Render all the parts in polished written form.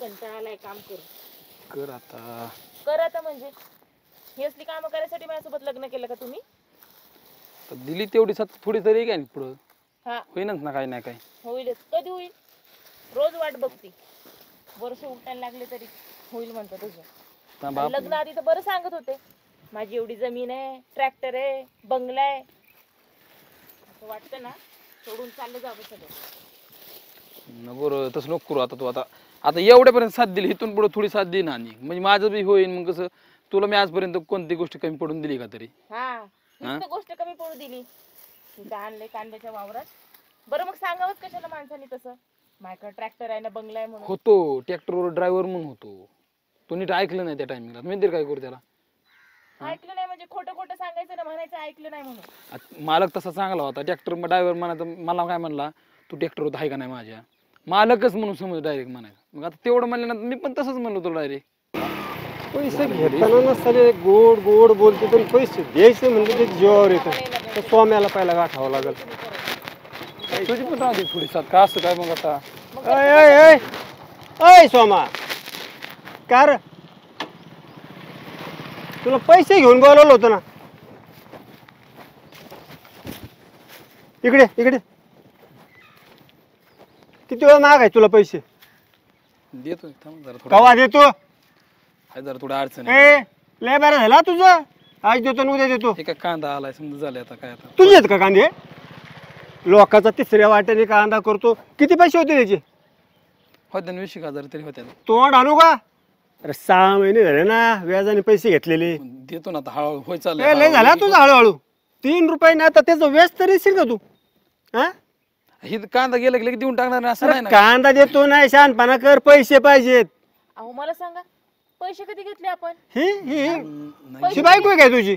कंटाळा आलाय काम करून. कर आता म्हणजे ही असली काम करायसाठी माझ्यासोबत लग्न केलं का तुम्ही? दिली तेवढी थोडी तरी काय पुढं हा होईनच ना काही नाही काही. होईलच. कधी होईल? रोज वाट बघती. वर्ष उठायला लागले तरी होईल म्हणतो तुझं. लग्न आधी तर बरं सांगत होते, माझी एवढी जमीन आहे, ट्रॅक्टर आहे, बंगला आहे. असं वाटतं ना सोडून चाललं जावं सगळं. नको तसं नको करू. आता तू आता आता एवढ्यापर्यंत साथ दिली, इथून पुढे थोडी साथ देईन आणि म्हणजे माझं बी होईन. मग कसं तुला मी आजपर्यंत कोणती गोष्ट कमी पडून दिली का तरी? हा नुसतं गोष्ट कमी पडू दिली. तिथं आणले कांद्याच्या वावरात. बरं मग सांगावंच कशाला माणसाने तसं? माझ्याकडे ट्रॅक्टर आहे ना, बंगला आहे म्हणून. होतो ट्रॅक्टरवर ड्रायव्हर म्हणून होतो. तू नीट ऐकलं नाही त्या टायमिंगला. मी तरी काय करू त्याला? ऐकलं नाही म्हणजे खोटं खोटं सांगायचं ना, म्हणायचं ऐकलं नाही म्हणून. मालक तसा चांगला होता. ट्रॅक्टर ड्रायव्हर म्हणायचा. मला काय म्हणला, तू ट्रॅक्टर होता आहे का नाही माझ्या? मालकच म्हणून समज डायरेक्ट म्हणायचं. मग आता तेवढं म्हणल्यानंतर मी पण तसंच म्हणलो तुला डायरेक्ट. पैसे घेताना नसताना गोड गोड बोलते, पण पैसे द्यायचे म्हणजे ते जीवावर येतं. तर स्वाम्याला पहिला गाठावं लागेल. तुझी पण राहते थोडी साथ का असं काय? मग आता अय सोमा, कार तुला पैसे घेऊन बोलवलं होतं ना? इकडे इकडे. किती वेळ मागाय तुला पैसे? देतो थांब जरा थोडं. कवा देतो? आहे जरा थोडं अडचण आहे. लय बरं झाला तुझं. आज देतो आणि उद्या देतो. हे काय कांदा आलाय समजा झाले आता काय आता. तुझे आहेत का कांदे? लोकांचा तिसऱ्या वाट्याने कांदा करतो. किती पैसे होते त्याचे? होत्या 20,000 तरी होत्या. तोंड आणू का? अरे 6 महिने झाले ना व्याजाने पैसे घेतलेले. देतो ना आता हळूहळू होय चालू. लय झाला तुझं हळूहळू. 3 रुपये नाही तर त्याचं व्याज तरी येशील का तू? हा ही कांदा गेला की देऊन टाकणार नाही असं नाही ना. कांदा देतो नाही, शहाणपणा कर. पैसे पाहिजेत. अहो मला सांगा, पैसे कधी घेतले आपण? ही बायको आहे काय तुझी?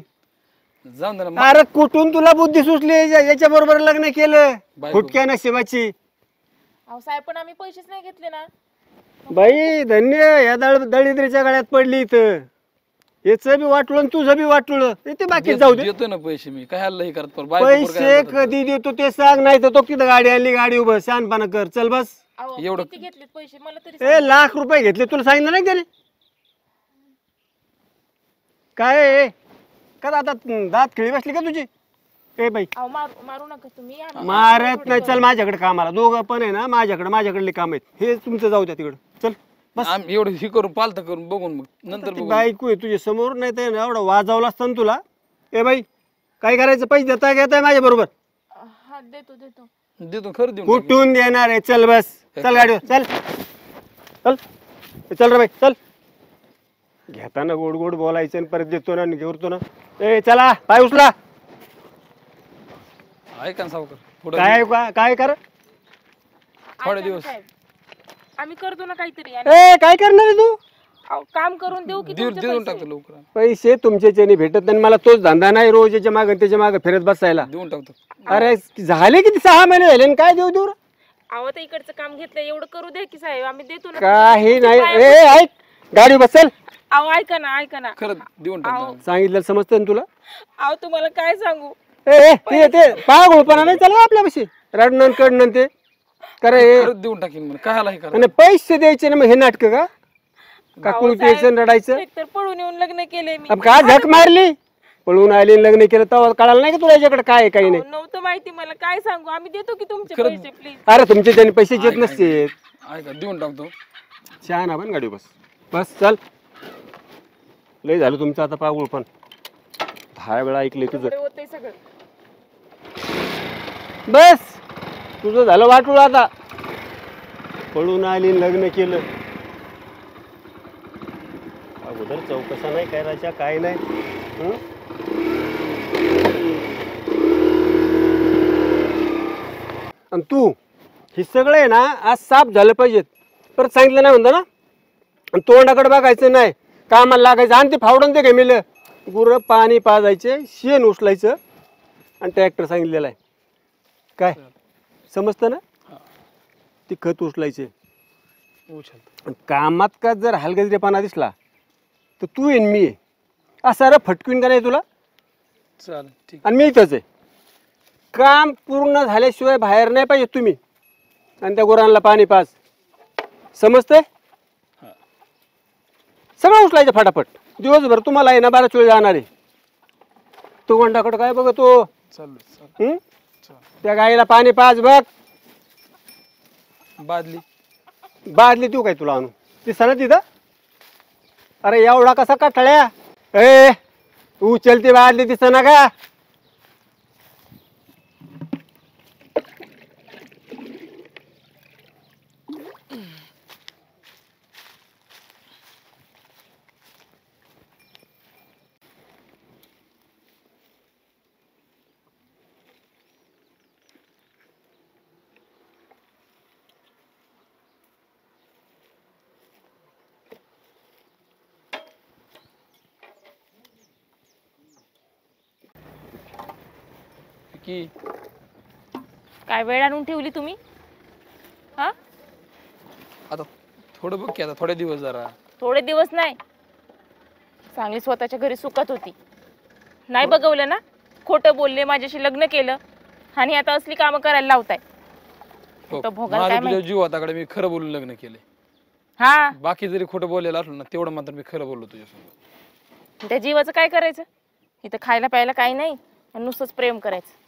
जाऊन दे ना. अरे कुठून तुला बुद्धी सुचली? याच्या बरोबर लग्न केलं फुटक्या नशिबाची. अहो साहेब पण आम्ही पैसेच नाही घेतले ना. बाई धन्य, या दळिद्रीच्या गळ्यात पडली इथं. याच बी वाटलं तुझं बी वाटलं. ते बाकी जाऊ दे. देतो ना पैसे मी. काय हल्ला हे करत पैसे कधी देतो ते सांग, नाही तर तो किती गाडी आणली, गाडी उभं शहाणपणा कर. चल बस. एवढं किती घेतलेत पैसे मला तरी? 1,00,000 घेतले. तुला सांगितलं नाही त्याने? काय का आता दात खिळी बसली का तुझी? बाई मारू नका तुम्ही. मारत नाही. चल माझ्याकडे कामाला. दोघं पण आहे ना माझ्याकडले काम आहेत. हे तुमचं जाऊ द्या तिकडं. चल बस. एवढं हे करून पालत करून बघून मग नंतर बायको आहे तुझ्या समोर, नाही तर एवढं वाजवलं असतं ना तुला. बाई काय करायचं? पैसे देता घेताय माझ्या बरोबर? देतो देतो देतो खरं देऊन. कुठून देणार आहे? चल बस. चल गाडीवर चल. चल चल रे बाई चल. घेताना गोड गोड बोलायचं आणि परत देतो ना घेतो ना. चला पाय उचला. ऐका ना सावकार, काय कर? थोडे दिवस आम्ही करतो ना काहीतरी. काय करणार आहे तू? काम करून देऊ की देऊन टाकतो लवकर. पैसे तुमच्याच्याने भेटत नाही. मला तोच धंदा नाही रोज याच्या मागे त्याच्या मागे फिरत बसायला. देऊन टाकतो. अरे झाले किती 6 महिने झाले आणि काय देऊ देऊ? अहो तर इकडचं काम घेतलं एवढं करू द्या की साहेब, आम्ही देतो ना. काही नाही. ऐक गाडी बसेल. अहो ऐका ना खरं देऊन टाकतो. सांगितलं समजतं ना तुला? अहो तुम्हाला काय सांगू, ते पागोळपणा नाही चालू आपल्यापाशी. रडणं कडणं ते करे देऊन टाकीन म्हणून काय हे करा. आणि पैसे द्यायचे ना. मग हे नाटक का कुणी द्यायचं रडायचं? तर पळून येऊन लग्न केले मी. का झक मारली? पळून आली लग्न केलं तेव्हा कळालं नाही का तुला याच्याकडे काय काही नाही? नव्हतं माहिती मला. काय सांगू, आम्ही देतो की तुमचे पैसे प्लीज. अरे तुमचे त्याने पैसे येत नसते. ऐका देऊन टाकतो. छान आपण गाडी बस बस चल. लय झालं तुमचं आता पागुळ पण. 10 वेळा ऐकले तुझं. होतंय सगळं. बस तुझं झालं वाटूळ आता. पळून आली लग्न केलं. अगोदर चौकसा नाही करायच्या काय नाही. आणि तू हे सगळं आहे ना आज साफ झालं पाहिजेत. परत सांगितलं नाही म्हणता ना. आणि तोंडाकडे बघायचं नाही. कामाला लागायचं. आणि ते फावडून ते गेमिलं गुरं पाणी पाजायचे, शेण उचलायचं आणि ट्रॅक्टर सांगितलेलं आहे. काय समजतं ना? ती खत उचलायचे. कामात का जर हलगर्जीपणा दिसला तर तू येईन मी आहे असं रे फटकून का नाही तुला? चालेल ठीक. आणि मी इथंच आहे. काम पूर्ण झाल्याशिवाय बाहेर नाही पाहिजे तुम्ही. आणि त्या गुरांना पाणी पाज. समजतंय? सगळं उचलायचं फटाफट. दिवसभर तुम्हाला आहे ना बराच वेळ जाणार आहे. तू कोंडाकडं काय बघतो? चालू हं? त्या गाईला पाणी पाच बघ. बादली बादली देऊ काय तुला आणून? दिसना तिथं? अरे एवढा कसा कठळ्या? ए उचलती बादली दिसना का? की काय वेळ आणून ठेवली तुम्ही? हा, आता थोडं बघ की, आता थोडे दिवस जरा. थोडे दिवस नाही, चांगली स्वतःच्या घरी सुखात होती. नाही बघवलं ना, खोटं बोलले, माझ्याशी लग्न केलं आणि आता असली कामं करायला लावताय. हो, तो भोगाला माझा काय तुझ्या माहिती? जीव होताकडे मी खरं बोलून लग्न केले. हा, बाकी जरी खोटं बोललेलं असलं ना, तेवढं मात्र मी खरं बोललो तुझ्यासोबत. त्या जीवाचं काय करायचं? इथं खायला प्यायला काही नाही आणि नुसतंच प्रेम करायचं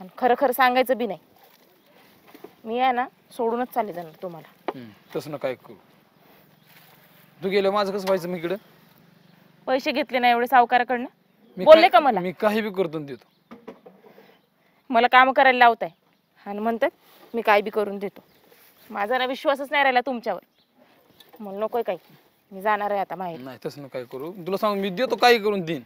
आणि खरं खरं सांगायचं बी नाही. मी आहे ना, सोडूनच चालले जाणार तुम्हाला. तसं ना काय करू. तू गेलो माझं कसं व्हायचं? मी इकडं पैसे घेतले ना एवढे सावकाराकडनं? बोलले का मला? मी काही बी करतो आणि देतो. मला काम करायला लावताय आणि म्हणतात मी काय बी करून देतो. माझा ना विश्वासच नाही राहिला तुमच्यावर. मला नकोय काही, मी जाणार आहे आता माहेर. नाही तसं ना काय करू. तुला सांग, मी देतो काही करून देईन.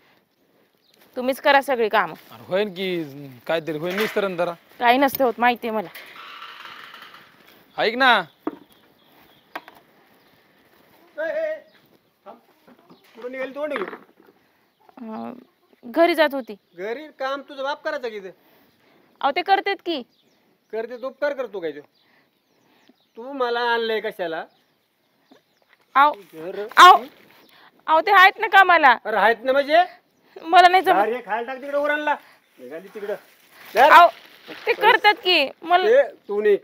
तुम्हीच करा सगळी कामं. अरे होईन की काहीतरी होईन. निस्तरण जरा काही नसते होत, माहिती आहे मला. ऐक ना, कुठं निघाली तोंड घेऊ? घरी जात होती. घरी काम तुझं बाप करायचं की? अहो ते करतेत की. करते तो उपकार करतो काय? तू मला आणलंय कशाला? अहो अहो अहो ते आहेत ना कामाला. अरे आहेत ना म्हणजे? मला नाही जमत. अरे खायला टाक तिकडे उरणला. निघाली तिकडं. अहो ते करतात की. मला ते तू नाही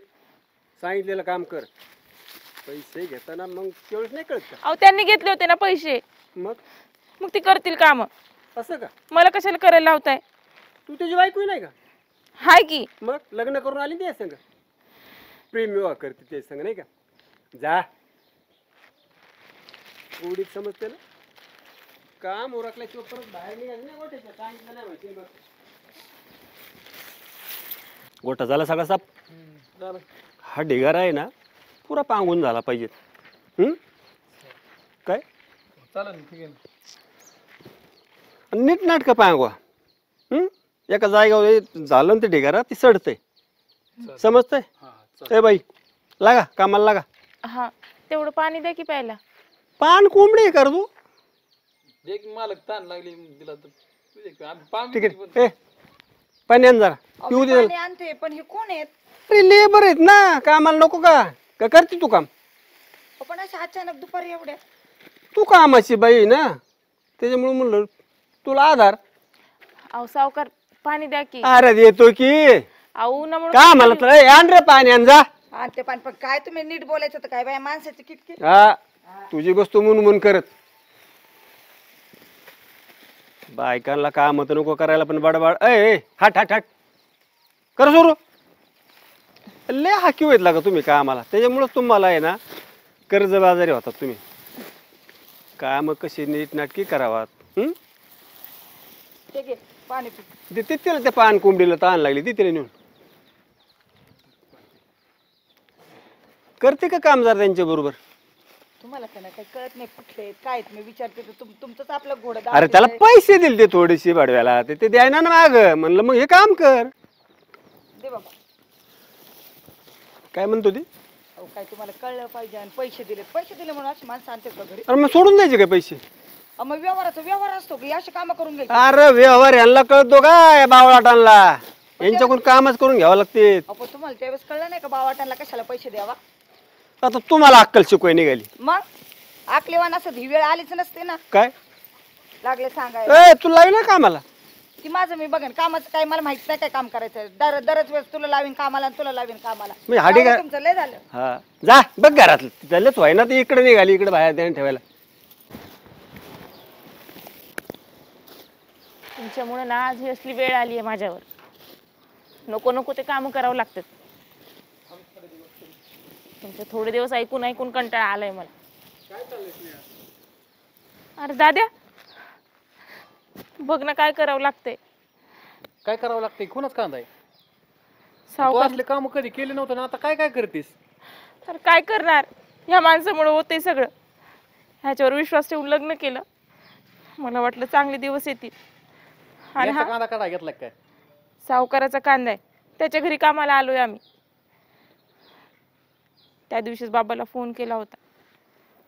सांगितलेलं काम कर. पैसे घेताना मग तेवढंच नाही कळत का? अहो त्यांनी घेतले होते ना पैसे, मग मग ती करतील काम. असं का? मला कशाला करायला लावताय? तू त्याची बायको नाही का? हाय की. मग लग्न करून आली ते संग, प्रेम विवाह करते ते संग नाही का? जा गोडीत समजते ना. काम उरकल्याशिवाय परत बाहेर निघायचं नाही गोठ्याच्या. सांगितलं नाही माहिती बघ. गोठा झाला सगळा साप. हा ढिगारा आहे ना पुरा पांगून झाला पाहिजे. काय चालेल ना, ठीक आहे ना. नीट नाटकं पांगवा. एका जागेवर झालं ना ते ढिगारा ती सडतंय. समजतंय? ए बाई लागा कामाला लागा. हा, तेवढं पाणी द्या की प्यायला. पान कोंबडी कर तू. एक मालक ताण लागली दिला तर तुझे आम्ही पाम ठीक आहे. ए पाणी आण जरा पिऊ दे. पाणी आणते पण हे कोण आहेत? अरे लेबर आहेत ना, कामाला नको का? का करते तू काम? पण अशा अचानक दुपारी एवढ्या? तू कामाची बाई आहे ना, त्याच्यामुळे म्हणलं तुला आधार. अहो सावकार पाणी द्या की. अरे देतो की. अहो ना म्हणून कामाला तर ए, आण रे पाणी आण जा. आणते पाणी पण काय तुम्ही नीट बोलायचं तर काय बाय माणसाची किटकी. हा तुझी वस्तू मुन करत. बायकांना काम तर नको करायला पण बडबड. ए हट हट हट कर सुरू. लय हाकीव येत लागा तुम्ही कामाला, त्याच्यामुळेच तुम्हाला आहे ना कर्जबाजारी होतात तुम्ही. काम कशी नीट नाटकी करावात. ठीक आहे पाणी पी. देते तिला त्या पान कोंबडीला ताण लागली ती तिला नेऊन. करते का काम जरा त्यांच्या बरोबर? तुम्हाला का ना काही कळत नाही कुठले आहेत, काय आहेत. मी विचारते तर तुमचंच आपलं घोडं अरे त्याला पैसे दिले ते थोडेसे भाडव्याला, ते द्यायना ना माग. म्हणलं मग हे काम कर. दे बाबा. काय म्हणतो ती? अहो काय तुम्हाला कळलं पाहिजे आणि पैसे दिले म्हणून अशी माणसं आणतात का घरी? अरे मग सोडून द्यायचे काय पैसे? मग व्यवहाराचा व्यवहार असतो की अशी कामं करून घ्यायची? अरे व्यवहार यांना कळतो का बावळाटांना? यांच्याकडून कामच करून घ्यावं लागते. अहो तुम्हाला त्यावेळेस कळलं नाही का बावाटांना कशाला पैसे द्यावा? आता तुम्हाला अक्कल शिकवाय निघाली मग आकलेवान असं ही वेळ आलीच नसते ना. काय? लागले सांगाय ए तू लागली ना कामाला? ती माझं मी बघेन. कामाचं काय मला माहित नाही काय काम करायचं. दरच वेळेस तुला लावीन कामाला आणि तुला लावीन कामाला. मी हाडी काय? तुमचं लय झालं. हा जा बघ घरातलं त्यालाच व्हाय ना. ती इकडे निघाली, इकडे बाहेर त्याने ठेवायला. त्याच्यामुळे ना आज ही असली वेळ आली आहे माझ्यावर. नको नको ते काम करावं लागतात. तुमचे थोडे दिवस ऐकून ऐकून कंटाळा आलाय मला. अरे दाद्या, बघ ना काय करावं लागतंय. काय करावं लागतंय? कोणाच कांदा आहे? तू सावकार, असले काम कधी केले नव्हतं ना, आता काय काय करतेस? अरे काय करणार, ह्या माणसामुळे होते सगळं. ह्याच्यावर विश्वास ठेवून लग्न केलं. मला वाटलं चांगले दिवस येतील. आणि याचा हा कांदा काढा घेतला काय? सावकाराचा कांदा आहे, त्याच्या घरी कामाला आलोय आम्ही. त्या दिवशीच बाबाला फोन केला होता.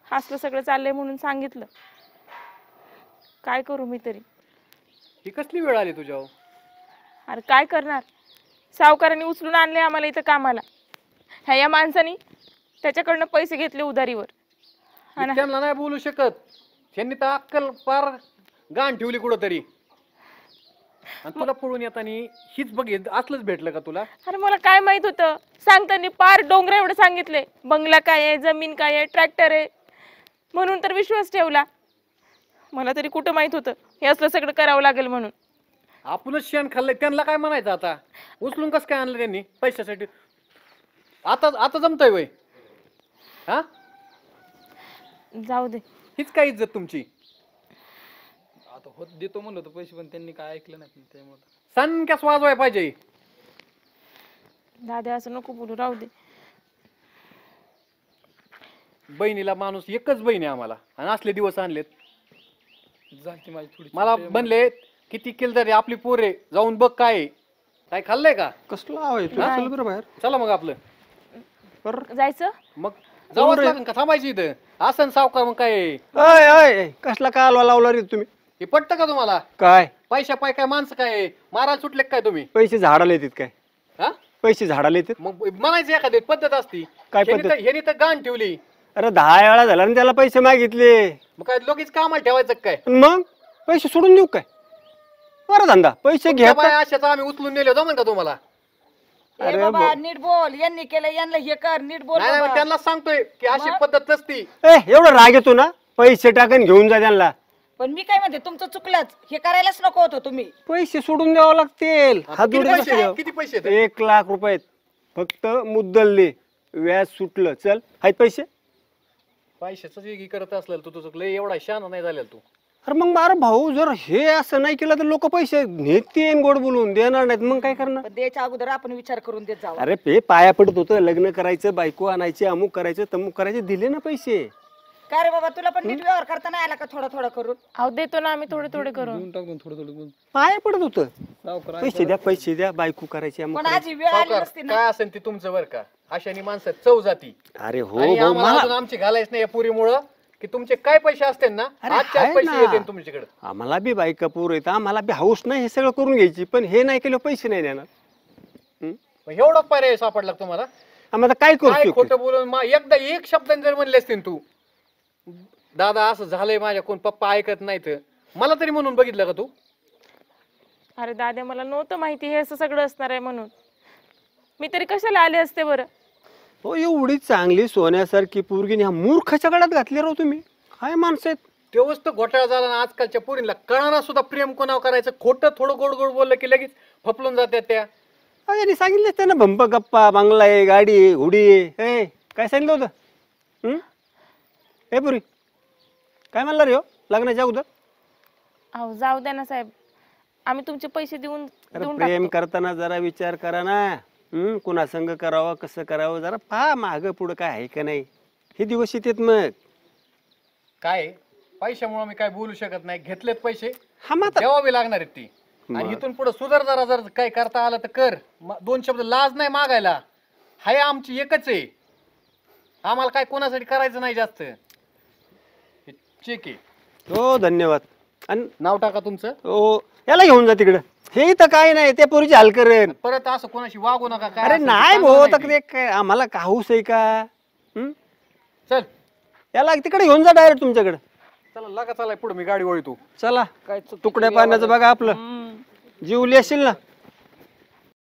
असलं सगळं चाललंय म्हणून सांगितलं. काय करू मी तरी. ही कसली वेळ आली तुझ्यावर? अरे काय करणार, सावकाराने उचलून आणले आम्हाला इथं कामाला. ह्या या माणसानी त्याच्याकडनं पैसे घेतले उधारीवर. मी त्यांना नाही बोलू शकत. त्यांनी तर अक्कल पार गाण ठेवली कुठंतरी. आणि तुला पळून येताना हीच बघ असलंच भेटलं का तुला? अरे मला काय माहित होतं, सांगताना पार डोंगरा एवढं सांगितले. बंगला काय आहे, जमीन काय आहे, ट्रॅक्टर आहे, म्हणून तर विश्वास ठेवला. मला तरी कुठं माहित होतं हे असलं सगळं करावं लागेल म्हणून. आपणच शेण खाल्लंय, त्यांना काय म्हणायचं आता? उचलून कसं काय आणलं त्यांनी पैशासाठी? आता आता जमतंय वय? हा, जाऊ दे. हीच काय इज्जत तुमची? आता होत देतो म्हणलं होतं पैसे, पण त्यांनी काय ऐकलं नाही. त्यामुळे सनक्यास वाजवाय पाहिजे. दादा असं नको बोलू, राहू दे. बहिणीला माणूस एकच बहीण आहे आम्हाला, आणि असले दिवस आणलेत. झाली माझी थोडी मला बनले किती केलं तरी आपली पोरे जाऊन बघ काय काय खाल्लंय का. कसलं आवाज बरं बाहेर. चला मग आपलं जायचं. मग जावंच लागेल का थांबायची इथं? आसन सावकार मग काय अय अय कसला कालवा लावला रे तुम्ही? हे पटतं का तुम्हाला? काय पैशा पाय काय माणसं काय मारायला सुटले काय तुम्ही? पैसे झाडाला येतात काय? हा, पैसे झाडाला येतात? मग म्हणायचं एखादी पद्धत असती. काय ह्यानी पद्धत? तर- ह्यानी तर गाण ठेवली. अरे 10 वेळा झाला आणि त्याला पैसे मागितले. मग काय लोकीच कामाला ठेवायचं का काय? आणि मग पैसे सोडून देऊ काय? बरं धंदा पैसे घ्या. बाय अशाच आम्ही उचलून नेले जमन का तुम्हाला? ए बाबा नीट बोल, यांनी केलं यांना हे कर, नीट बोल नाही नाही, बाबा. त्यांना सांगतोय की अशी पद्धत नसती. एवढं राग येतो ना, पैसे टाकून घेऊन जा त्यांना. पण मी काय म्हणते, तुमचं चुकलंच, हे करायलाच नको होतं तुम्ही. पैसे सोडून द्यावं लागतील. आता हात किती जोडून पैसे? द्यावं. किती पैसे आहेत? 1 लाख रुपये फक्त मुद्दल दे, व्याज सुटलं. चल आहेत पैसे. पैशाचं जे करत असलेलं तू तुझं लय एवढा शहाणा नाही झालेला तू. अरे मग मारा भाऊ, जर हे असं नाही केलं तर लोक पैसे नेतीन, गोड बोलून देणार नाहीत. मग काय करणार? पण द्यायच्या अगोदर आपण विचार करून देत जावं. अरे पे पाया पडत होतं, लग्न करायचं, बायको आणायची, अमुक करायचं, तमुक करायचे, दिले ना पैसे. काय रे बाबा, तुला पण नीट व्यवहार करता नाही आला का? थोडा थोडा करून. अहो देतो ना आम्ही थोडे थोडे करून. देऊन टाकून थोडं थोडं पाया पडत होतं, सावकार पैसे द्या, बायको करायची, अमुक पण करायची. आजी वेळ आली सावकार, नसती ना. काय असेल ती तुमचं बरं का. अशाने माणसं चव जाती. अरे हो आणि भाऊ, आम्हाला मला अजून आमची घालायच नाही या पुरीमुळं की तुमचे काय पैसे असतील ना, अरे आजच्या आहे पैसे ना. येतील तुमच्याकडे. आम्हाला बी बायका पोर येतं, आम्हाला बी हाऊस नाही हे सगळं करून घ्यायची, पण हे नाही केलं पैसे नाही देणार. मग एवढा पर्याय सापडला का तुम्हाला? आम्हाला काय काय करू? खोटं बोलून एकदा एक शब्द जर म्हणले असतील तू, दादा असं झालंय माझ्या, कोण पप्पा ऐकत नाहीत, मला तरी म्हणून बघितलं का तू? अरे दादा, मला नव्हतं माहिती हे असं सगळं असणार आहे म्हणून. मी तरी कशाला आले असते बरं. हो, एवढी चांगली सोन्यासारखी पोरगी ह्या मूर्खाच्या गळ्यात घातली राव तुम्ही. काय माणसं आहेत. तेव्हाच तर घोटाळा झाला ना आजकालच्या पोरींना. कळणार सुद्धा प्रेम कोणावर करायचं. खोटं थोडं गोड गोड बोललं की लगेच फपलून जात्या त्या. यांनी सांगितलं त्यांना भंप गप्पा, बंगला आहे, गाडी आहे, हुडी आहे. काय सांगितलं होतं? ए पुरी, काय म्हणला रे हो लग्नाच्या अगोदर? अहो जाऊ द्या ना साहेब, आम्ही तुमचे पैसे देऊन अरे प्रेम करताना जरा विचार करा ना. कुणा संग करावं, कसं करावं, जरा पहा माग पुढं काय आहे का नाही. हे दिवस येतात मग. काय पैशामुळे मी काय बोलू शकत नाही. घेतलेत पैसे, हा मग आता द्यावावी लागणार आहेत ती. आणि इथून पुढे सुधार जरा, जर काय करता आलं तर कर. 2 शब्द लाज नाही मागायला. हाय आमची एकच आहे, आम्हाला काय कोणासाठी करायचं नाही जास्त. चेक आहे. हो धन्यवाद. आणि नाव टाका तुमचं. हो याला घेऊन जा तिकडं. हे इथं काय नाही, ते पोरीची हाल करेन. परत असं कोणाशी वागू नका. काय अरे असेल ते नाही चांगलं भाऊ, नाही तर ते. ते काय आम्हाला का हाऊस आहे का? चल याला तिकडे घेऊन जा डायरेक्ट तुमच्याकडे. चला लागा, चला पुढे मी गाडी वळतो. चला काय तुकड्या पाण्याचं बघा आपलं. जीवली असेल ना.